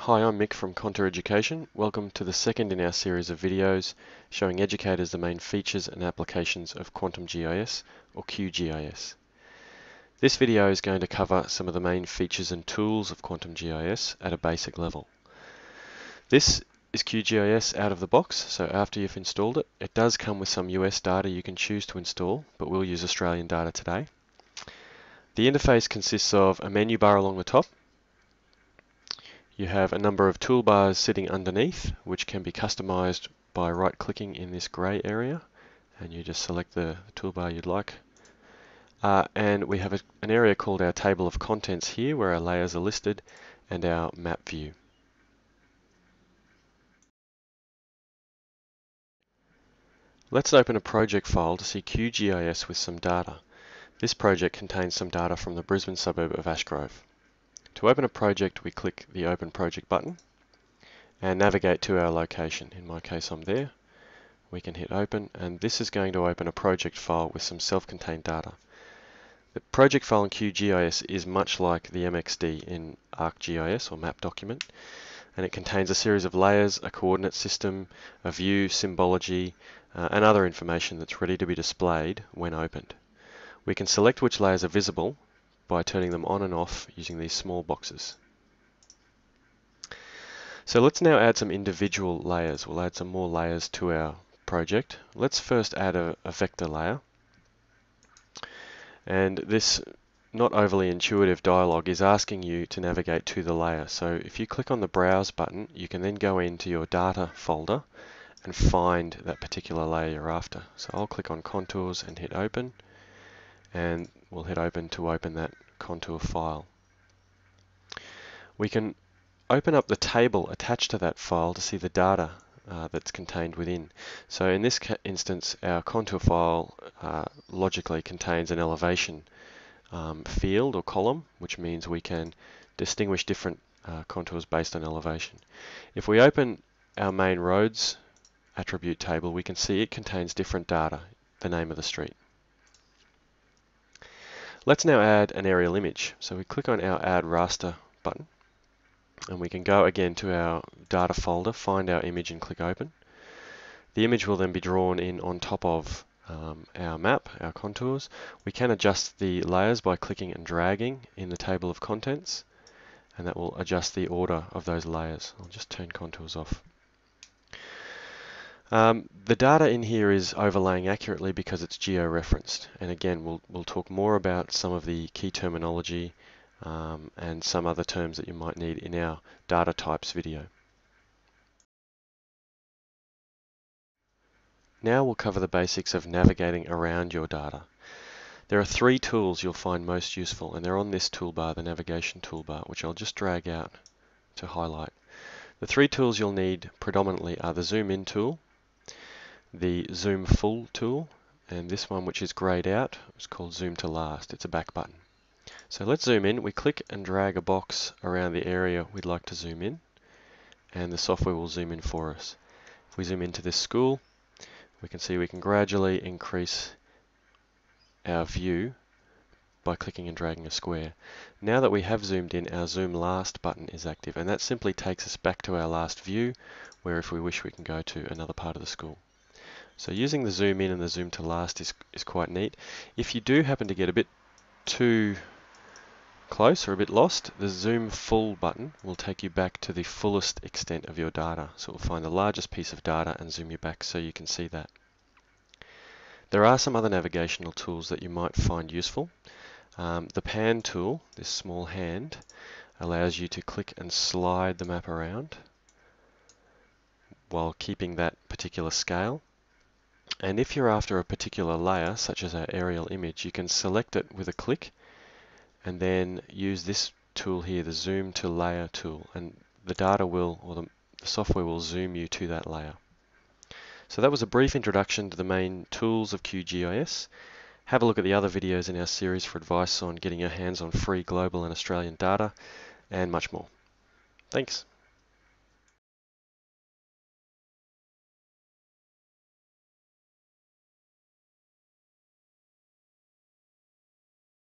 Hi, I'm Mick from Contour Education. Welcome to the second in our series of videos showing educators the main features and applications of Quantum GIS or QGIS. This video is going to cover some of the main features and tools of Quantum GIS at a basic level. This is QGIS out of the box, so after you've installed it, it does come with some US data you can choose to install, but we'll use Australian data today. The interface consists of a menu bar along the top. You have a number of toolbars sitting underneath, which can be customized by right-clicking in this grey area, and you just select the toolbar you'd like. And we have an area called our table of contents here, where our layers are listed, and our map view. Let's open a project file to see QGIS with some data. This project contains some data from the Brisbane suburb of Ashgrove. To open a project, we click the Open Project button and navigate to our location. In my case, I'm there. We can hit Open, and this is going to open a project file with some self-contained data. The project file in QGIS is much like the MXD in ArcGIS or map document, and it contains a series of layers, a coordinate system, a view, symbology, and other information that's ready to be displayed when opened. We can select which layers are visible by turning them on and off using these small boxes. So let's now add some individual layers. We'll add some more layers to our project. Let's first add a vector layer. And this not overly intuitive dialog is asking you to navigate to the layer. So if you click on the Browse button, you can then go into your Data folder and find that particular layer you're after. So I'll click on Contours and hit Open, and we'll hit Open to open that contour file. We can open up the table attached to that file to see the data that's contained within. So in this instance, our contour file logically contains an elevation field or column, which means we can distinguish different contours based on elevation. If we open our main roads attribute table, we can see it contains different data, the name of the street. Let's now add an aerial image. So we click on our Add Raster button, and we can go again to our data folder, find our image and click Open. The image will then be drawn in on top of our map, our contours. We can adjust the layers by clicking and dragging in the table of contents, and that will adjust the order of those layers. I'll just turn contours off. The data in here is overlaying accurately because it's geo-referenced, and again we'll talk more about some of the key terminology and some other terms that you might need in our data types video. Now we'll cover the basics of navigating around your data. There are three tools you'll find most useful, and they're on this toolbar, the navigation toolbar, which I'll just drag out to highlight. The three tools you'll need predominantly are the Zoom In tool, the Zoom Full tool, and this one, which is grayed out, is called Zoom to Last. It's a back button. So let's zoom in. We click and drag a box around the area we'd like to zoom in, and the software will zoom in for us. If we zoom into this school, we can see we can gradually increase our view by clicking and dragging a square. Now that we have zoomed in, our Zoom Last button is active, and that simply takes us back to our last view, where if we wish we can go to another part of the school. So using the Zoom In and the Zoom to Last is quite neat. If you do happen to get a bit too close or a bit lost, the Zoom Full button will take you back to the fullest extent of your data. So it will find the largest piece of data and zoom you back so you can see that. There are some other navigational tools that you might find useful. The Pan tool, this small hand, allows you to click and slide the map around while keeping that particular scale. And if you're after a particular layer, such as our aerial image, you can select it with a click and then use this tool here, the Zoom to Layer tool, and the data will, or the software will zoom you to that layer. So that was a brief introduction to the main tools of QGIS. Have a look at the other videos in our series for advice on getting your hands on free global and Australian data, and much more. Thanks.